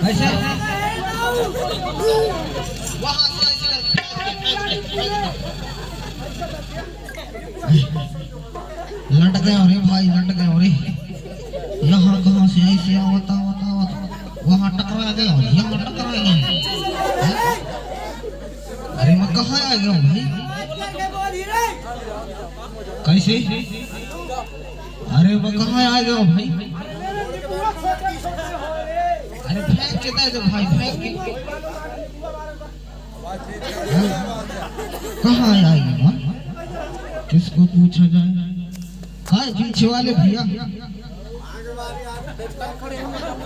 ऐसे वहां से लट गए रे भाई, लट गए रे। यहाँ कहाँ से ऐसे आवता आवता आवता वहाँ टकरा गया, यहाँ टकरा गया। अरे मैं कहाँ आ गया हूँ भाई? कैसे? अरे मैं कहाँ आ गया हूँ भाई? अरे फेंक के दे दो भाई, फेंक के। कहाँ आ गया? किसको पूछा जाए? हाँ पीछे वाले भैया।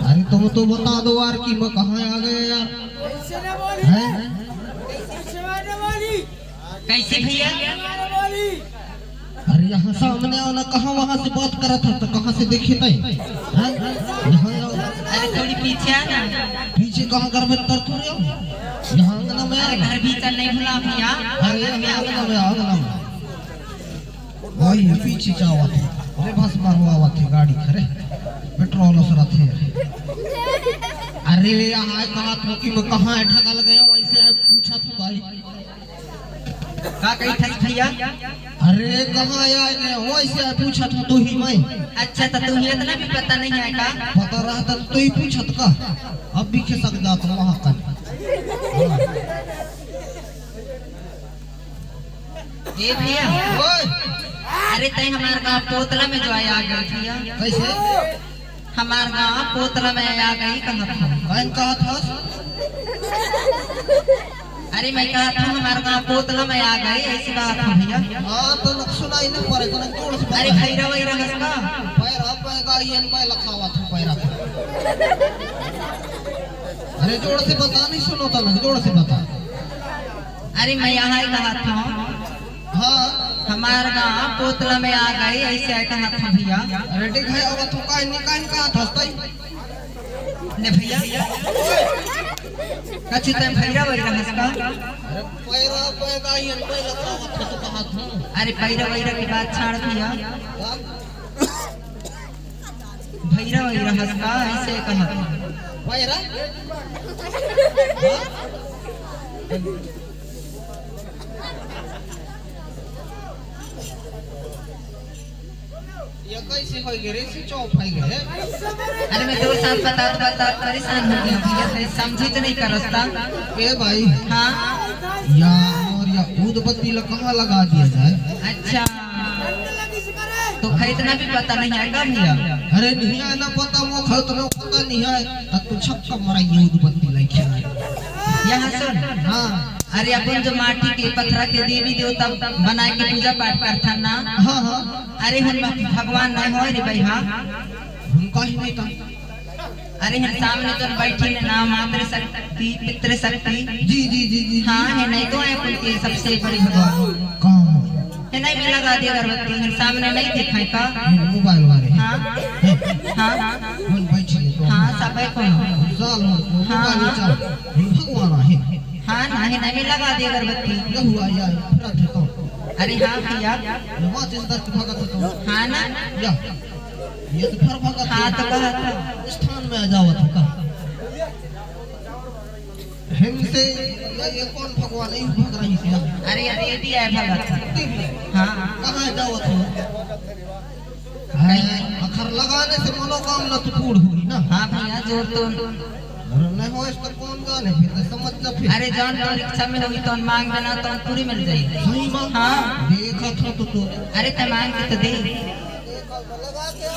अरे तुम तो बता दो यार कि मैं कहाँ आ गया यार? कैसे भैया? अरे यहाँ सामने आओ ना, कहाँ वहाँ से बात करा था तो कहाँ से देखे थे? अरे थोड़ी पीछे आना। पीछे कहाँ घर में तर थोड़े हो? यहाँ आंगना में अरे घर भीतर नहीं भूला भैया। अरे आंगना में, आंगना में वही पीछे जावा थे। अरे बस मारवा थे गाड़ी खरे पेट्रोल उसरा थे। अरे यहाँ कहा था कि मैं कहाँ ढका गया वैसे पूछा था भाई। का कही था भैया? अरे कहाँ आया गया वैसे पूछा था तो ही मैं। अच्छा तो तुम्हें इतना भी पता नहीं है का? पता रहा था तो ही पूछत का। अब भी खिसक जाता वहाँ का। ये भैया अरे तय हमारे गाँव पोतला में जो आया गई भैया। कैसे? हमारे गाँव पोतला में आ गई कहाँ था? कौन कहा था? अरे मैं कहा था हमारे गाँव पोतला में आ गई, ऐसी बात है भैया। हाँ तो न सुनाई नहीं पड़े तो न जोड़ से। अरे खैरा वैरा हंसका पैरा पैगा ये न पैर लखावा था पैरा। अरे जोड़ से बता, नहीं सुनो तो न जोड़ से बता। अरे मैं यहाँ ही कहा था हाँ हमारे गाँव पोतला में आ गई, ऐसे कहा था भैया। अरे ठीक है अब तू काहे निकाल कहा था तई ने भैया कछु तय खैरा वैरा हंसका। अरे पैरा पैगा ये न पैर लखावा था तो कहा था। अरे पैरा वैरा की बात छाड़ भैया, भैरा वैरा हंसका ऐसे कहा था। पैरा ये कैसे हो गए रे? से चौप हो गए। अरे मैं तो साथ बता परेशान हो गया भैया, तो समझी तो नहीं करस्ता। ए भाई हाँ यार या उदबत्ती कहाँ लगा दिया जाए? अच्छा तो इतना भी पता नहीं है का भैया? अरे नहीं है ना पता, वो खत ना पता नहीं है तब तो छक्का मारा ये उदबत्ती लेके। यहाँ सुन। हाँ अरे अपन जो माटी के पत्थर के देवी देवता बना के पूजा पाठ करता ना। हाँ हाँ अरे हम भगवान नहीं हो रे भाई। हाँ उनका ही नहीं था। अरे हम सामने तो बैठी ने नाम मात्र शक्ति पितृ शक्ति। जी जी जी जी हाँ है नहीं तो है उनके सबसे बड़ी भगवान कहाँ है नहीं भी लगा दिया अगरबत्ती हम सामने नहीं देखा का? मोबाइल वाले? हाँ हाँ कौन बैठी है? हाँ सब है कौन? साल मोबाइल चल भगवान है। हाँ नहीं नहीं लगा दिया अगरबत्ती। क्या हुआ यार? तो अरे हाँ भैया वहाँ से अंदर भगत तो हाँ ना या ये तो फिर भगत हाँ तो कहा था स्थान में आ जाओ था का हमसे ये कौन भगवान है भग रही थी? अरे ये दिया है भगत। हाँ कहाँ जाओ था? अखर लगाने से मनोकामना तो पूर्ण हुई ना। हाँ भैया जोर तो नहीं हो इस तो कौन जाने फिर समझ जा फिर। अरे जान तो इच्छा में होगी तो मांग देना तो पूरी मिल जाएगी। सही बात। हाँ देखा था तो अरे तो मांग के तो दे। लगा के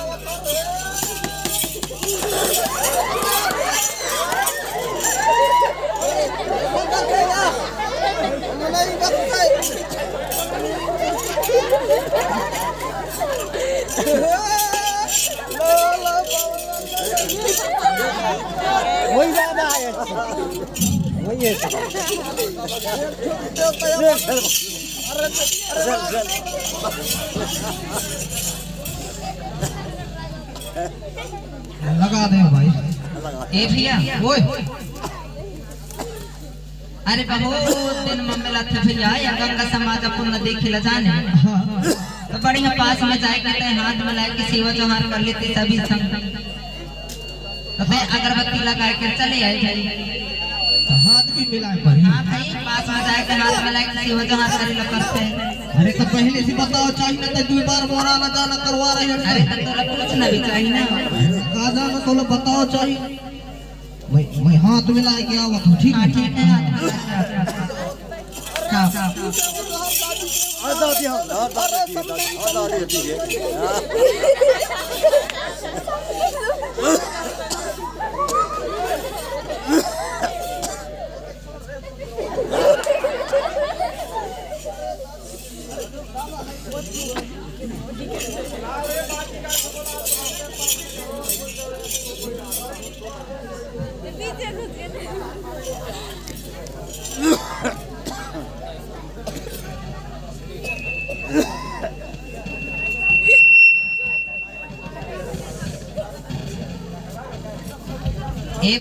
वही ज्यादा है वही है। लगा दे भाई। ए भैया ओए अरे बहुत दिन में मिला था भैया या गंगा समाज अपन देखे ला जाने। हाँ तो बढ़िया पास में जाए के हाथ मिला के सेवा जोहार कर लेते सभी संग। तो ते अगरबत्ती लगा के चले आए भाई। तो हाथ भी मिलाए पड़ी। हाँ भाई पास में जाके हाथ मिला के हो जो हाथ वाली लोग करते हैं। अरे तो पहले से बताओ चाहिए ना तो 2 बार मोरा ना जाना करवा रहे हैं। अरे तब तो लोग पूछना भी चाहिए ना। कहा जाना तो लोग बताओ चाहिए। मैं हाथ मिलाए के आवत हूँ ठीक हाँ है। ठीक है हाथ मिला के हाँ हाँ आजादी हम आजादी दीजिए। पीछे घुस गए।